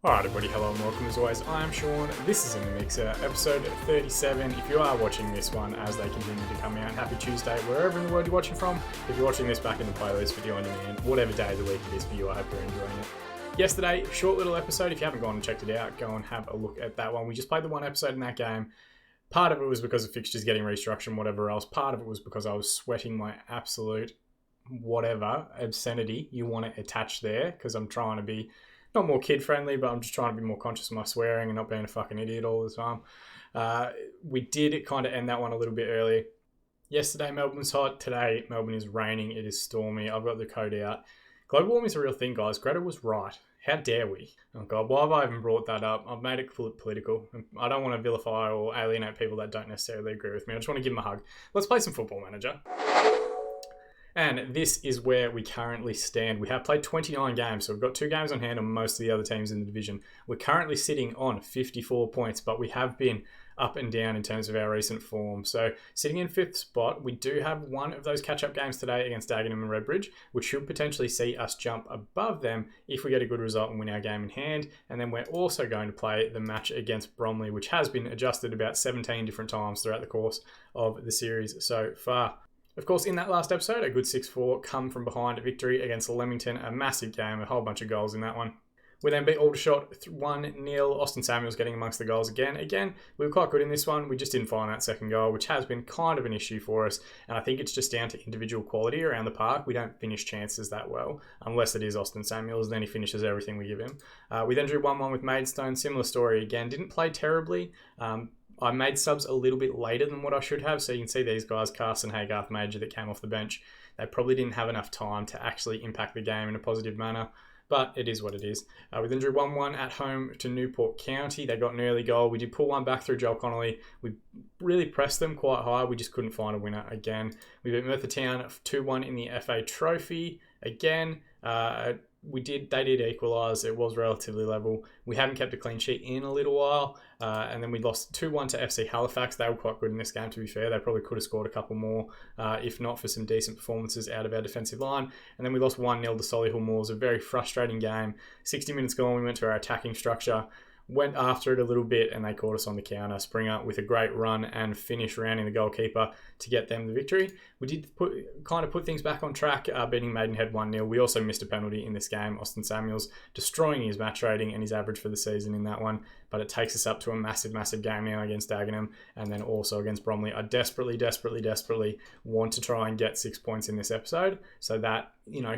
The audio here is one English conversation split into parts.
Alright everybody, hello and welcome as always. I'm Sean, this is In The Mixer, episode 37. If you are watching this one as they continue to come out, happy Tuesday wherever in the world you're watching from. If you're watching this back in the playlist, video on demand, whatever day of the week it is for you, I hope you're enjoying it. Yesterday, short little episode. If you haven't gone and checked it out, go and have a look at that one. We just played the one episode in that game. Part of it was because of fixtures getting restructured and whatever else. Part of it was because I was sweating my absolute whatever obscenity you want to attach there, because I'm trying to be not more kid-friendly, but I'm just trying to be more conscious of my swearing and not being a fucking idiot all the time. We did kind of end that one a little bit early. Yesterday, Melbourne was hot. Today, Melbourne is raining. It is stormy. I've got the coat out. Global warming is a real thing, guys. Greta was right. How dare we? Oh, God, why have I even brought that up? I've made it political. I don't want to vilify or alienate people that don't necessarily agree with me. I just want to give them a hug. Let's play some Football Manager. And this is where we currently stand. We have played 29 games, so we've got 2 games on hand on most of the other teams in the division. We're currently sitting on 54 points, but we have been up and down in terms of our recent form. So sitting in 5th spot, we do have one of those catch-up games today against Dagenham and Redbridge, which should potentially see us jump above them if we get a good result and win our game in hand. And then we're also going to play the match against Bromley, which has been adjusted about 17 different times throughout the course of the series so far. Of course, in that last episode, a good 6-4 come from behind victory against Leamington, a massive game, a whole bunch of goals in that one. We then beat Aldershot 1-0, Austin Samuels getting amongst the goals again. Again, we were quite good in this one, we just didn't find that second goal, which has been kind of an issue for us, and I think it's just down to individual quality around the park. We don't finish chances that well, unless it is Austin Samuels, then he finishes everything we give him. We then drew 1-1 with Maidstone, similar story again, didn't play terribly. I made subs a little bit later than what I should have, so you can see these guys, Carson, Haygarth, Major, that came off the bench. They probably didn't have enough time to actually impact the game in a positive manner, but it is what it is. We then drew 1-1 at home to Newport County. They got an early goal. We did pull one back through Joel Connolly. We really pressed them quite high. We just couldn't find a winner again. We beat Merthyr Town 2-1 in the FA Trophy. Again, they did equalise. It was relatively level. We haven't kept a clean sheet in a little while. And then we lost 2-1 to FC Halifax. They were quite good in this game, to be fair. They probably could have scored a couple more, if not for some decent performances out of our defensive line. And then we lost 1-0 to Solihull Moors. A very frustrating game. 60 minutes gone, we went to our attacking structure. Went after it a little bit and they caught us on the counter. Springer with a great run and finish rounding the goalkeeper to get them the victory. We did put things back on track, beating Maidenhead 1-0. We also missed a penalty in this game. Austin Samuels destroying his match rating and his average for the season in that one. But it takes us up to a massive, massive game now against Dagenham and then also against Bromley. I desperately want to try and get 6 points in this episode so that,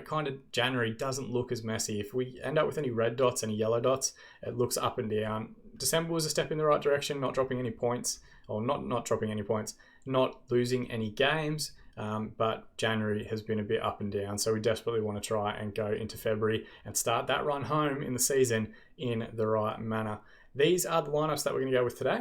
kind of January doesn't look as messy. If we end up with any red dots, any yellow dots, it looks up and down. December was a step in the right direction, not dropping any points, or not dropping any points, not losing any games. But January has been a bit up and down, so we desperately want to try and go into February and start that run home in the season in the right manner. These are the lineups that we're going to go with today.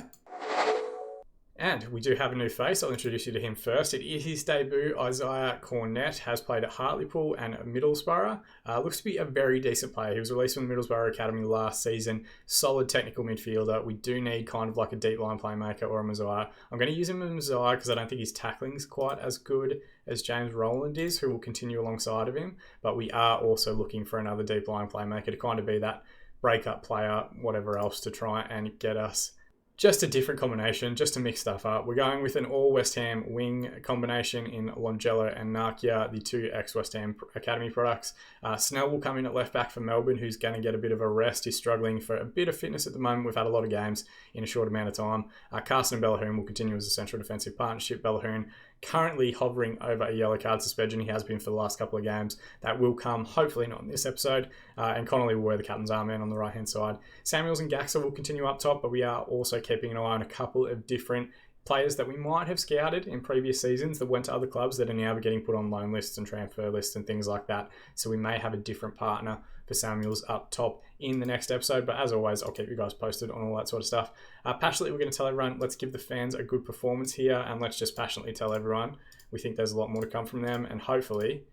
And we do have a new face. I'll introduce you to him first. It is his debut. Isaiah Cornett has played at Hartlepool and Middlesbrough. Looks to be a very decent player. He was released from the Middlesbrough Academy last season. Solid technical midfielder. We do need kind of like a deep line playmaker or a Messiah. I'm going to use him as Messiah because I don't think his tackling's quite as good as James Rowland is, who will continue alongside of him. But we are also looking for another deep line playmaker to kind of be that break-up player, whatever else, to try and get us just a different combination, just to mix stuff up. We're going with an all-West Ham wing combination in Longello and Narkia, the 2 ex-West Ham Academy products. Snell will come in at left-back for Melbourne, who's going to get a bit of a rest. He's struggling for a bit of fitness at the moment. We've had a lot of games in a short amount of time. Carson and Bellahoon will continue as a central defensive partnership. Bellahoon currently hovering over a yellow card suspension. He has been for the last couple of games. That will come, hopefully not in this episode. And Connolly will wear the captain's armband on the right-hand side. Samuels and Gaxa will continue up top, but we are also keeping an eye on a couple of different players that we might have scouted in previous seasons that went to other clubs that are now getting put on loan lists and transfer lists and things like that. So we may have a different partner for Samuels up top in the next episode. But as always, I'll keep you guys posted on all that sort of stuff. Passionately, we're going to tell everyone, let's give the fans a good performance here, and let's just passionately tell everyone we think there's a lot more to come from them, and hopefully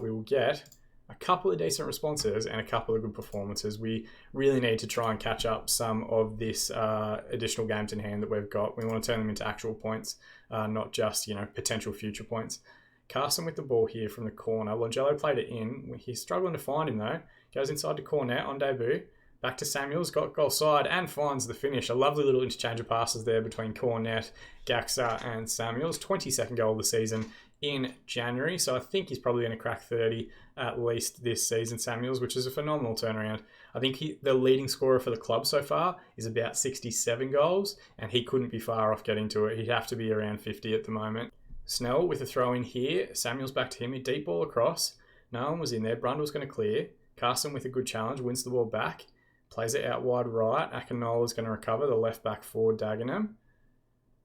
we will get a couple of decent responses and a couple of good performances. We really need to try and catch up some of this additional games in hand that we've got. We want to turn them into actual points, not just, potential future points. Carson with the ball here from the corner. Longello played it in. He's struggling to find him though. Goes inside to Cornet on debut. Back to Samuels, got goal side and finds the finish. A lovely little interchange of passes there between Cornet, Gaxa and Samuels. 22nd goal of the season in January. So I think he's probably going to crack 30 at least this season, Samuels, which is a phenomenal turnaround. I think the leading scorer for the club so far is about 67 goals, and he couldn't be far off getting to it. He'd have to be around 50 at the moment. Snell with a throw in here. Samuels back to him. A deep ball across. No one was in there. Brundle's going to clear. Carson with a good challenge. Wins the ball back. Plays it out wide right. Akinola's going to recover. The left back forward, Dagenham.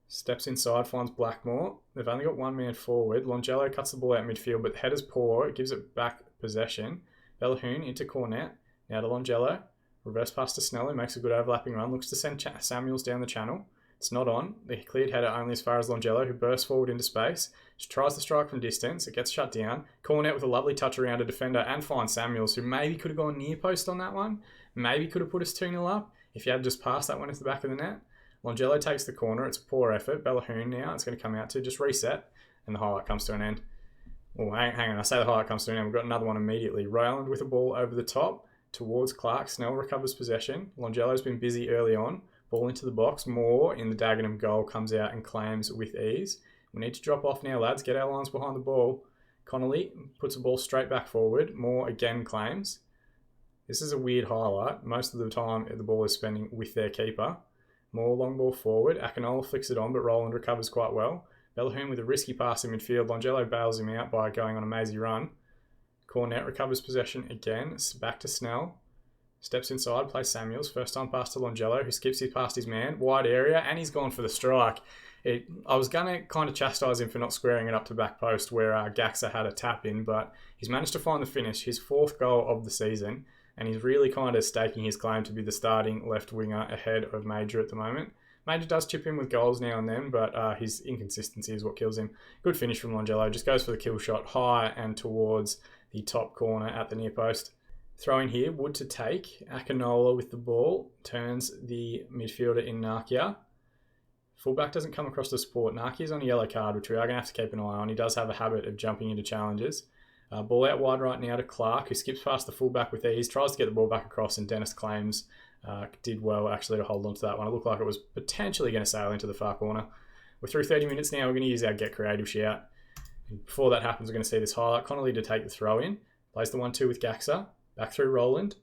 Steps inside, finds Blackmore. They've only got one man forward. Longello cuts the ball out midfield, but the header's poor. It gives it back possession. Bellahoon into Cornet. Now to Longello. Reverse pass to Snell, who makes a good overlapping run. Looks to send Samuels down the channel. It's not on. The cleared header only as far as Longello, who bursts forward into space. She tries to strike from distance. It gets shut down. Cornet with a lovely touch around a defender and finds Samuels, who maybe could have gone near post on that one. Maybe could have put us 2-0 up if you had just passed that one into the back of the net. Longello takes the corner. It's a poor effort. Bellahoon now, it's going to come out to just reset, and the highlight comes to an end. Oh, hang on. I say the highlight comes to an end. We've got another one immediately. Rowland with a ball over the top towards Clark. Snell recovers possession. Longello's been busy early on. Ball into the box. Moore in the Dagenham goal comes out and claims with ease. We need to drop off now, lads. Get our lines behind the ball. Connolly puts the ball straight back forward. Moore again claims. This is a weird highlight. Most of the time, the ball is spending with their keeper. Moore long ball forward. Akinola flicks it on, but Rowland recovers quite well. Bellahoon with a risky pass in midfield. Longello bails him out by going on a mazy run. Cornet recovers possession again. Back to Snell. Steps inside, plays Samuels. First time pass to Longello, who skips past his man. Wide area, and he's gone for the strike. I was going to kind of chastise him for not squaring it up to back post where Gaxa had a tap in, but he's managed to find the finish. His 4th goal of the season, and he's really kind of staking his claim to be the starting left winger ahead of Major at the moment. Major does chip in with goals now and then, but his inconsistency is what kills him. Good finish from Longello. Just goes for the kill shot high and towards the top corner at the near post. Throw in here, Wood to take. Akinola with the ball. Turns the midfielder in Nakia. Fullback doesn't come across to support. Nakia's on a yellow card, which we are going to have to keep an eye on. He does have a habit of jumping into challenges. Ball out wide right now to Clark, who skips past the fullback with ease. Tries to get the ball back across, and Dennis claims did well actually to hold on to that one. It looked like it was potentially going to sail into the far corner. We're through 30 minutes now. We're going to use our get creative shout. And before that happens, we're going to see this highlight. Connolly to take the throw in. Plays the 1-2 with Gaxa. Back through Rowland.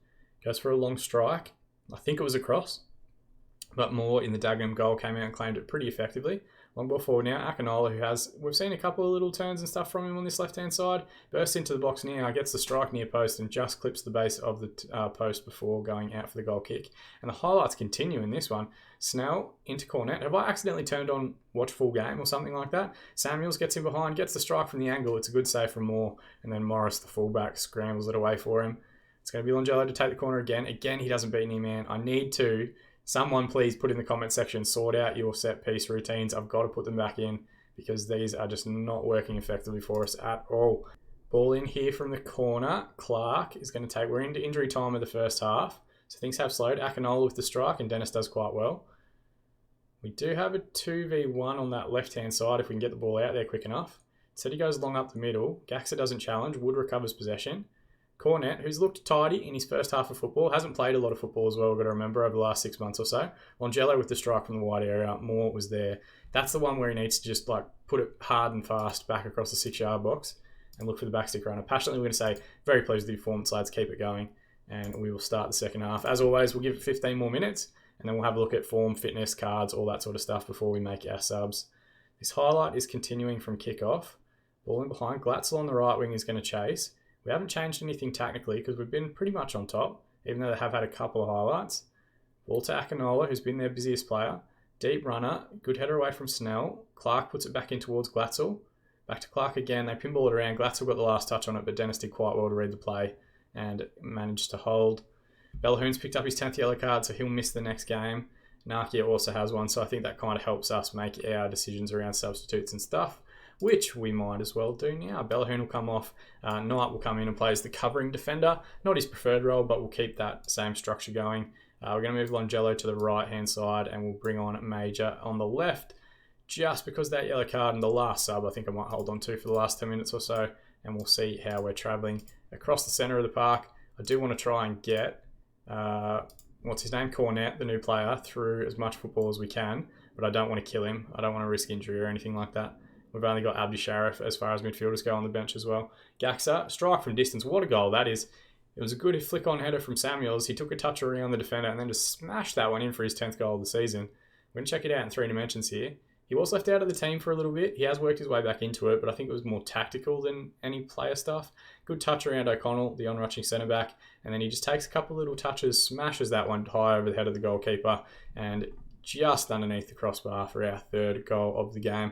Goes for a long strike. I think it was a cross. But Moore in the Dagenham goal came out and claimed it pretty effectively. Long ball forward now. Akinola, we've seen a couple of little turns and stuff from him on this left-hand side. Bursts into the box now, gets the strike near post and just clips the base of the post before going out for the goal kick. And the highlights continue in this one. Snell into Cornet. Have I accidentally turned on watch full game or something like that? Samuels gets in behind, gets the strike from the angle. It's a good save from Moore. And then Morris, the fullback, scrambles it away for him. It's going to be Longello to take the corner again. Again, he doesn't beat any man. I need to. Someone please put in the comment section, sort out your set piece routines. I've got to put them back in because these are just not working effectively for us at all. Ball in here from the corner. Clark is going to take, we're into injury time of the first half. So things have slowed. Akinola with the strike and Dennis does quite well. We do have a 2v1 on that left-hand side if we can get the ball out there quick enough. So he goes long up the middle. Gaxa doesn't challenge. Wood recovers possession. Cornet, who's looked tidy in his first half of football, hasn't played a lot of football as well, we've got to remember, over the last 6 months or so. Longello with the strike from the wide area, Moore was there. That's the one where he needs to just put it hard and fast back across the 6-yard box and look for the backstick runner. Passionately, we're going to say, very pleased with the performance, lads, keep it going. And we will start the second half. As always, we'll give it 15 more minutes, and then we'll have a look at form, fitness, cards, all that sort of stuff before we make our subs. This highlight is continuing from kickoff. Ball in behind, Glatzel on the right wing is going to chase. We haven't changed anything tactically because we've been pretty much on top, even though they have had a couple of highlights. Ball to Akinola, who's been their busiest player. Deep runner, good header away from Snell. Clark puts it back in towards Glatzel. Back to Clark again, they pinball it around. Glatzel got the last touch on it, but Dennis did quite well to read the play and managed to hold. Bellahoon's picked up his 10th yellow card, so he'll miss the next game. Nakia also has one, so I think that kind of helps us make our decisions around substitutes and stuff, which we might as well do now. Bellahoon will come off. Knight will come in and play as the covering defender. Not his preferred role, but we'll keep that same structure going. We're going to move Longello to the right-hand side, and we'll bring on Major on the left, just because that yellow card and the last sub I think I might hold on to for the last 10 minutes or so, and we'll see how we're travelling across the centre of the park. I do want to try and get what's his name? Cornet, the new player, through as much football as we can, but I don't want to kill him. I don't want to risk injury or anything like that. We've only got Abdi Sharif as far as midfielders go on the bench as well. Gaxa, strike from distance. What a goal that is. It was a good flick-on header from Samuels. He took a touch around the defender and then just smashed that one in for his 10th goal of the season. We're going to check it out in 3 dimensions here. He was left out of the team for a little bit. He has worked his way back into it, but I think it was more tactical than any player stuff. Good touch around O'Connell, the on-rushing centre-back, and then he just takes a couple little touches, smashes that one high over the head of the goalkeeper, and just underneath the crossbar for our 3rd goal of the game.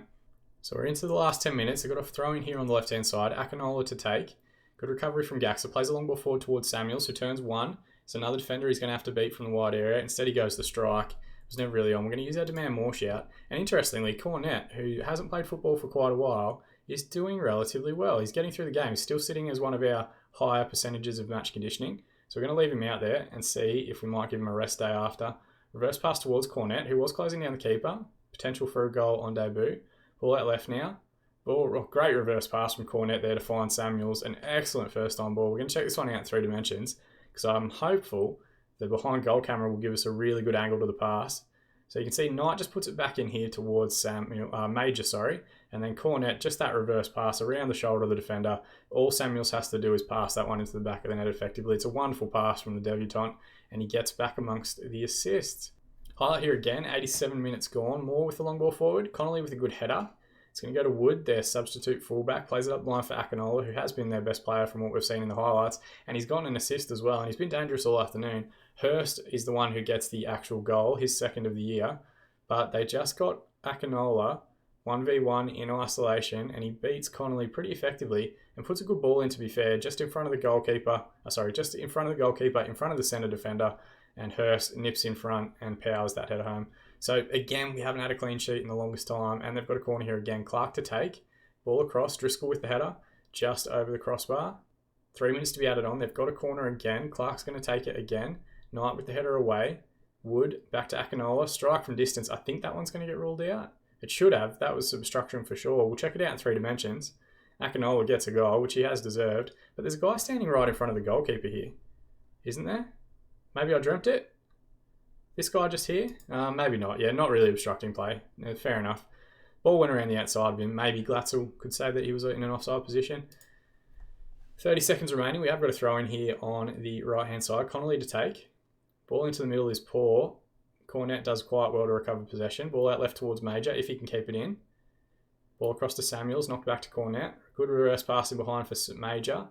So we're into the last 10 minutes. They've got a throw in here on the left-hand side. Akinola to take. Good recovery from Gaxa. Plays a long ball forward towards Samuels, who turns one. It's another defender he's going to have to beat from the wide area. Instead, he goes to strike. It was never really on. We're going to use our demand more shout. And interestingly, Cornet, who hasn't played football for quite a while, is doing relatively well. He's getting through the game. He's still sitting as one of our higher percentages of match conditioning. So we're going to leave him out there and see if we might give him a rest day after. Reverse pass towards Cornet, who was closing down the keeper. Potential for a goal on debut. Pull out left now. Ball, great reverse pass from Cornet there to find Samuels. An excellent first on ball. We're going to check this one out in 3 dimensions because I'm hopeful the behind goal camera will give us a really good angle to the pass. So you can see Knight just puts it back in here towards Major, and then Cornet, just that reverse pass around the shoulder of the defender. All Samuels has to do is pass that one into the back of the net effectively. It's a wonderful pass from the debutant, and he gets back amongst the assists. Highlight here again, 87 minutes gone. More with the long ball forward. Connolly with a good header. It's going to go to Wood, their substitute fullback. Plays it up the line for Akinola, who has been their best player from what we've seen in the highlights. And he's gotten an assist as well, and he's been dangerous all afternoon. Hurst is the one who gets the actual goal, his 2nd of the year. But they just got Akinola 1v1 in isolation, and he beats Connolly pretty effectively and puts a good ball in, to be fair, just in front of the goalkeeper. Just in front of the goalkeeper, in front of the centre defender. And Hurst nips in front and powers that header home. So again, we haven't had a clean sheet in the longest time, and they've got a corner here again. Clark to take, ball across, Driscoll with the header, just over the crossbar. 3 minutes to be added on. They've got a corner again. Clark's going to take it again. Knight with the header away. Wood back to Akinola. Strike from distance. I think that one's going to get ruled out. It should have. That was obstruction for sure. We'll check it out in 3 dimensions. Akinola gets a goal, which he has deserved. But there's a guy standing right in front of the goalkeeper here. Isn't there? Maybe I dreamt it. This guy just here? Maybe not. Yeah, not really obstructing play. Fair enough. Ball went around the outside of him. Maybe Glatzel could say that he was in an offside position. 30 seconds remaining. We have got a throw in here on the right-hand side. Connolly to take. Ball into the middle is poor. Cornet does quite well to recover possession. Ball out left towards Major, if he can keep it in. Ball across to Samuels. Knocked back to Cornet. Good reverse passing behind for Major.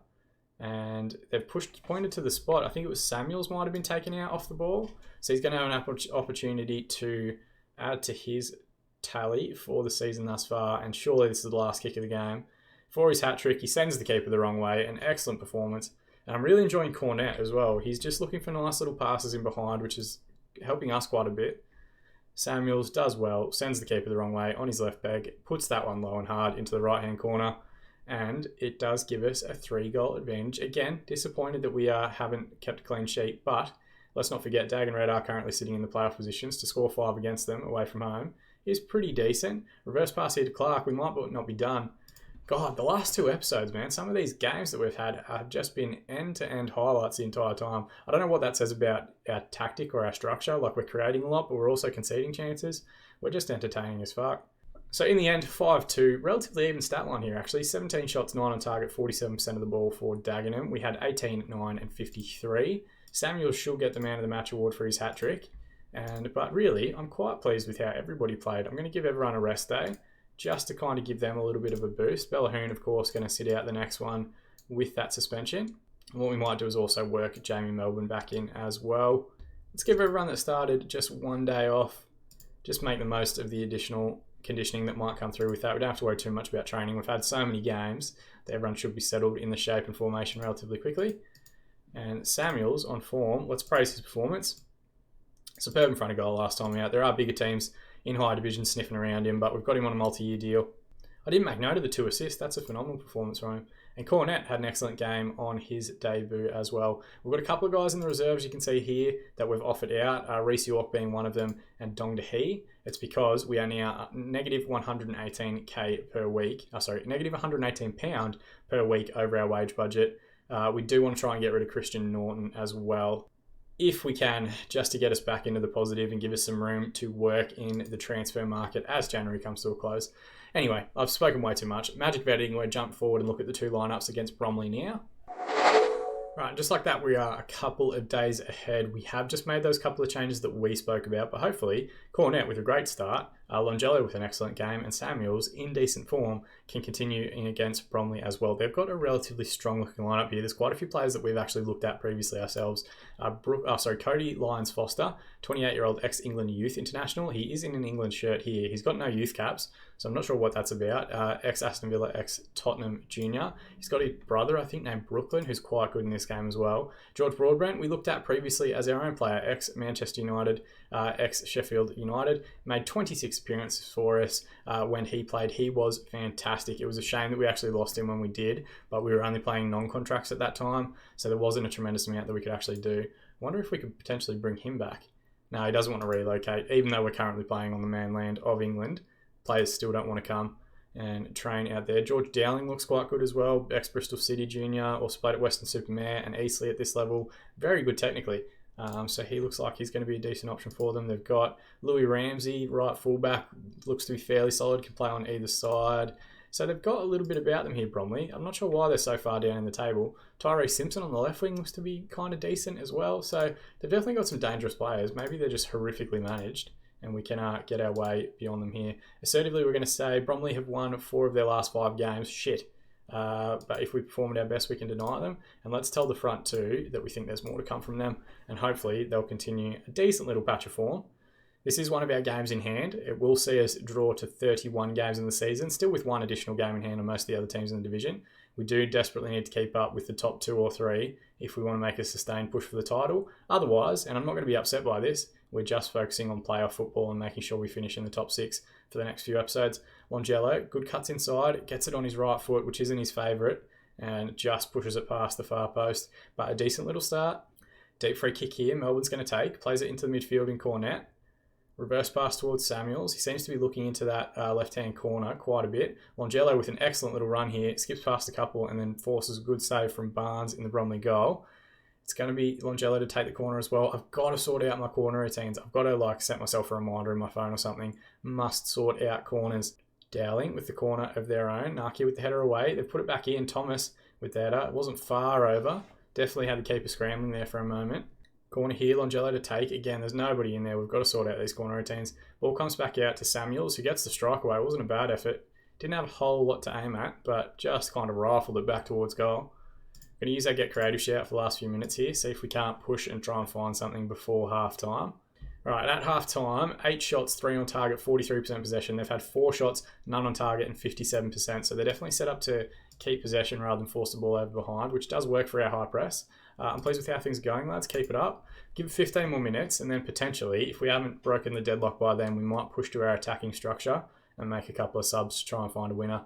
And they've pointed to the spot. I think it was Samuels might have been taken out off the ball. So he's going to have an opportunity to add to his tally for the season thus far. And surely this is the last kick of the game. For his hat-trick, he sends the keeper the wrong way. An excellent performance. And I'm really enjoying Cornet as well. He's just looking for nice little passes in behind, which is helping us quite a bit. Samuels does well, sends the keeper the wrong way on his left leg, puts that one low and hard into the right-hand corner. And it does give us a 3-goal advantage. Again, disappointed that we haven't kept a clean sheet, but let's not forget Dag and Red are currently sitting in the playoff positions. To score 5 against them away from home is pretty decent. Reverse pass here to Clark. We might not be done. God, the last 2 episodes, man, some of these games that we've had have just been end-to-end highlights the entire time. I don't know what that says about our tactic or our structure. Like, we're creating a lot, but we're also conceding chances. We're just entertaining as fuck. So in the end, 5-2, relatively even stat line here actually. 17 shots, 9 on target, 47% of the ball for Dagenham. We had 18, 9 and 53. Samuel should get the man of the match award for his hat-trick. But really, I'm quite pleased with how everybody played. I'm going to give everyone a rest day just to kind of give them a little bit of a boost. Bellahoon, of course, going to sit out the next one with that suspension. And what we might do is also work Jamie Melbourne back in as well. Let's give everyone that started just 1 day off. Just make the most of the additional conditioning that might come through with that. We don't have to worry too much about training. We've had so many games that everyone should be settled in the shape and formation relatively quickly. And Samuels on form, let's praise his performance. Superb in front of goal last time out. There are bigger teams in higher divisions sniffing around him, but we've got him on a multi-year deal. I didn't make note of the 2 assists. That's a phenomenal performance from him. And Cornet had an excellent game on his debut as well. We've got a couple of guys in the reserves you can see here that we've offered out. Reece York being one of them, and Dong Dahi. It's because we are now negative 118k per week. Negative 118 pound per week over our wage budget. We do want to try and get rid of Christian Norton as well. if we can, just to get us back into the positive and give us some room to work in the transfer market as January comes to a close. Anyway, I've spoken way too much. Magic betting, we'll jump forward and look at the two lineups against Bromley now. Right, just like that, we are a couple of days ahead. We have just made those couple of changes that we spoke about, but hopefully Cornet with a great start, Longello with an excellent game, and Samuels in decent form can continue in against Bromley as well. They've got a relatively strong looking lineup here. There's quite a few players that we've actually looked at previously ourselves. Cody Lyons-Foster, 28-year-old ex-England youth international. He is in an England shirt here. He's got no youth caps, so I'm not sure what that's about. Ex-Aston Villa, ex-Tottenham junior. He's got a brother, I think, named Brooklyn, who's quite good in this game as well. George Broadbent, we looked at previously as our own player, ex-Manchester United, ex-Sheffield United, made 26 appearances for us when he played. He was fantastic. It was a shame that we actually lost him when we did, but we were only playing non-contracts at that time, so there wasn't a tremendous amount that we could actually do. I wonder if we could potentially bring him back. No, he doesn't want to relocate, even though we're currently playing on the mainland of England. Players still don't want to come and train out there. George Dowling looks quite good as well, ex-Bristol City junior, also played at Western-super-Mare and Eastleigh at this level. Very good technically. So he looks like he's going to be a decent option for them. They've got Louis Ramsey, right fullback, looks to be fairly solid, can play on either side. So they've got a little bit about them here, Bromley. I'm not sure why they're so far down in the table. Tyree Simpson on the left wing looks to be kind of decent as well. So they've definitely got some dangerous players. Maybe they're just horrifically managed and we can get our way beyond them here. Assertively, we're going to say Bromley have won 4 of their last 5 games. Shit. But if we perform at our best, we can deny them. And let's tell the front two that we think there's more to come from them. And hopefully they'll continue a decent little patch of form. This is one of our games in hand. It will see us draw to 31 games in the season, still with 1 additional game in hand on most of the other teams in the division. We do desperately need to keep up with the top 2 or 3 if we want to make a sustained push for the title. Otherwise, and I'm not going to be upset by this, we're just focusing on playoff football and making sure we finish in the top 6 for the next few episodes. Longello, good cuts inside, gets it on his right foot, which isn't his favourite, and just pushes it past the far post. But a decent little start. Deep free kick here, Melbourne's going to take, plays it into the midfield in Cornet. Reverse pass towards Samuels. He seems to be looking into that left-hand corner quite a bit. Longello with an excellent little run here, skips past a couple and then forces a good save from Barnes in the Bromley goal. It's going to be Longello to take the corner as well. I've got to sort out my corner routines. I've got to set myself a reminder in my phone or something. Must sort out corners. Dowling with the corner of their own. Naki with the header away. They've put it back in. Thomas with the header. It wasn't far over. Definitely had the keeper scrambling there for a moment. Corner here, Longello to take. Again, there's nobody in there. We've got to sort out these corner routines. Ball comes back out to Samuels, who gets the strike away. It wasn't a bad effort. Didn't have a whole lot to aim at, but just kind of rifled it back towards goal. Going to use our Get Creative shout for the last few minutes here. See if we can't push and try and find something before half-time. Right, at half-time, 8 shots, 3 on target, 43% possession. They've had 4 shots, none on target, and 57%. So they're definitely set up to keep possession rather than force the ball over behind, which does work for our high press. I'm pleased with how things are going, lads. Keep it up. Give it 15 more minutes, and then potentially, if we haven't broken the deadlock by then, we might push to our attacking structure and make a couple of subs to try and find a winner.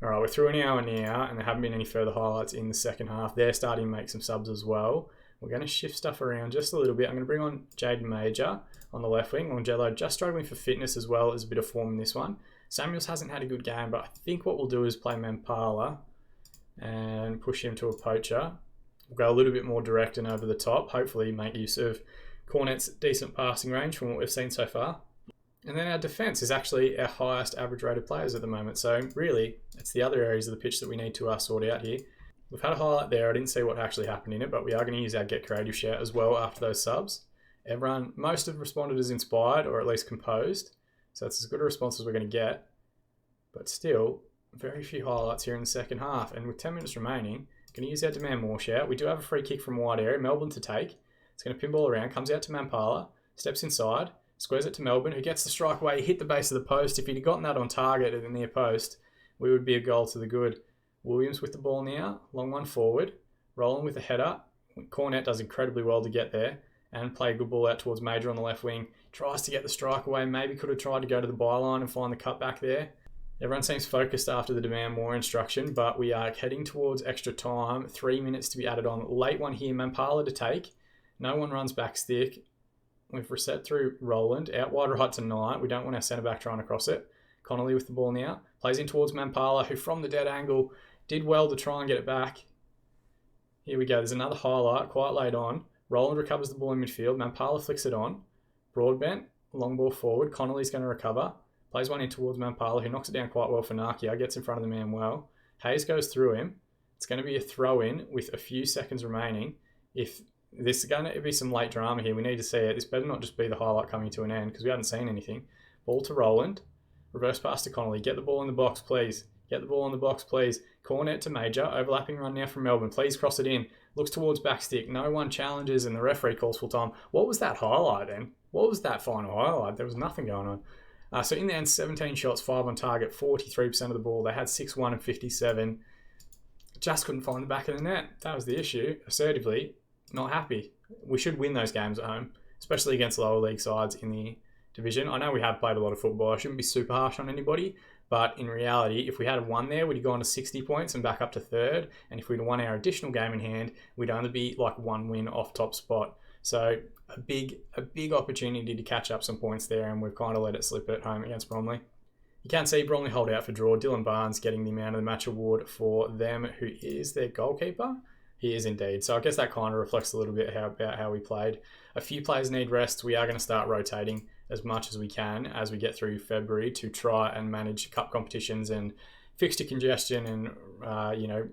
All right, we're through an hour now, and there haven't been any further highlights in the second half. They're starting to make some subs as well. We're going to shift stuff around just a little bit. I'm going to bring on Jaden Major on the left wing. Longello just struggling for fitness as well as a bit of form in this one. Samuels hasn't had a good game, but I think what we'll do is play Mampala and push him to a poacher. We'll go a little bit more direct and over the top. Hopefully make use of Cornet's decent passing range from what we've seen so far. And then our defence is actually our highest average rated players at the moment. So really, it's the other areas of the pitch that we need to sort out here. We've had a highlight there. I didn't see what actually happened in it, but we are going to use our Get Creative shout as well after those subs. Most have responded as inspired or at least composed. So that's as good a response as we're going to get. But still, very few highlights here in the second half. And with 10 minutes remaining, going to use our Demand More shout. We do have a free kick from wide area, Melbourne to take. It's going to pinball around, comes out to Mampala, steps inside, squares it to Melbourne, who gets the strike away, hit the base of the post. If he'd gotten that on target at the near post, we would be a goal to the good. Williams with the ball now, long one forward, rolling with the header. Cornet does incredibly well to get there and play a good ball out towards Major on the left wing. Tries to get the strike away, maybe could have tried to go to the byline and find the cut back there. Everyone seems focused after the Demand More instruction, but we are heading towards extra time. 3 minutes to be added on. Late one here, Mampala to take. No one runs back stick. We've reset through Roland. Out wide right to Knight. We don't want our centre-back trying to cross it. Connolly with the ball now. Plays in towards Mampala, who from the dead angle did well to try and get it back. Here we go. There's another highlight quite late on. Roland recovers the ball in midfield. Mampala flicks it on. Broadbent, long ball forward. Connolly's going to recover. Plays one in towards Mampala, who knocks it down quite well for Nakia. Gets in front of the man well. Hayes goes through him. It's going to be a throw-in with a few seconds remaining. If this is going to be some late drama here, we need to see it. This better not just be the highlight coming to an end because we haven't seen anything. Ball to Roland. Reverse pass to Connolly. Get the ball in the box, please. Get the ball in the box, please. Cornet to Major. Overlapping run now from Melbourne. Please cross it in. Looks towards backstick. No one challenges and the referee calls full time. What was that highlight then? What was that final highlight? There was nothing going on. So in the end, 17 shots, 5 on target, 43% of the ball. They had 6-1 and 57. Just couldn't find the back of the net. That was the issue. Assertively, not happy. We should win those games at home, especially against lower league sides in the division. I know we have played a lot of football. I shouldn't be super harsh on anybody, but in reality, if we had won there, we'd have gone to 60 points and back up to third. And if we'd won our additional game in hand, we'd only be like one win off top spot. So a big opportunity to catch up some points there, and we've kind of let it slip at home against Bromley. You can see Bromley hold out for draw. Dylan Barnes getting the man of the match award for them, who is their goalkeeper. He is indeed. So I guess that kind of reflects a little bit about how we played. A few players need rest. We are going to start rotating as much as we can as we get through February to try and manage cup competitions and fixture congestion and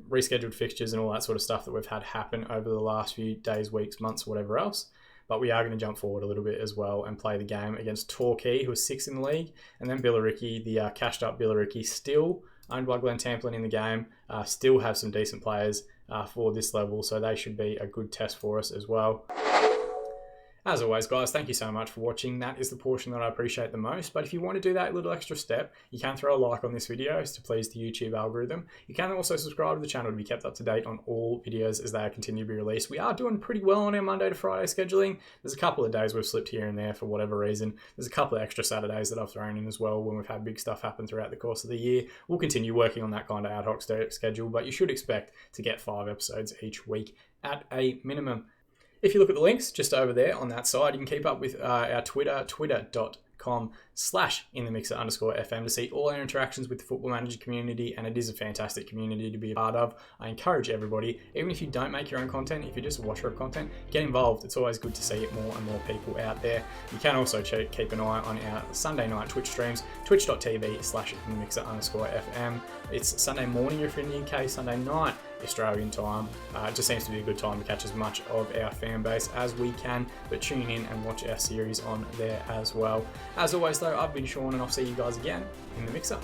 rescheduled fixtures and all that sort of stuff that we've had happen over the last few days, weeks, months, whatever else. But we are going to jump forward a little bit as well and play the game against Torquay, who is 6th in the league, and then Billericay, the cashed up Billericay, still owned by Glenn Tamplin in the game, still have some decent players for this level, so they should be a good test for us as well. As always, guys, thank you so much for watching. That is the portion that I appreciate the most. But if you want to do that little extra step, you can throw a like on this video to please the YouTube algorithm. You can also subscribe to the channel to be kept up to date on all videos as they continue to be released. We are doing pretty well on our Monday to Friday scheduling. There's a couple of days we've slipped here and there for whatever reason. There's a couple of extra Saturdays that I've thrown in as well when we've had big stuff happen throughout the course of the year. We'll continue working on that kind of ad hoc schedule, but you should expect to get 5 episodes each week at a minimum. If you look at the links just over there on that side, you can keep up with our Twitter, twitter.com/inthemixer_FM to see all our interactions with the Football Manager community, and it is a fantastic community to be a part of. I encourage everybody, even if you don't make your own content, if you're just a watcher of content, get involved. It's always good to see more and more people out there. You can also keep an eye on our Sunday night Twitch streams, twitch.tv/inthemixer_FM. It's Sunday morning if you're in the UK, Sunday night Australian time. It just seems to be a good time to catch as much of our fan base as we can, but tune in and watch our series on there as well. As always though, I've been Sean and I'll see you guys again in the mixer.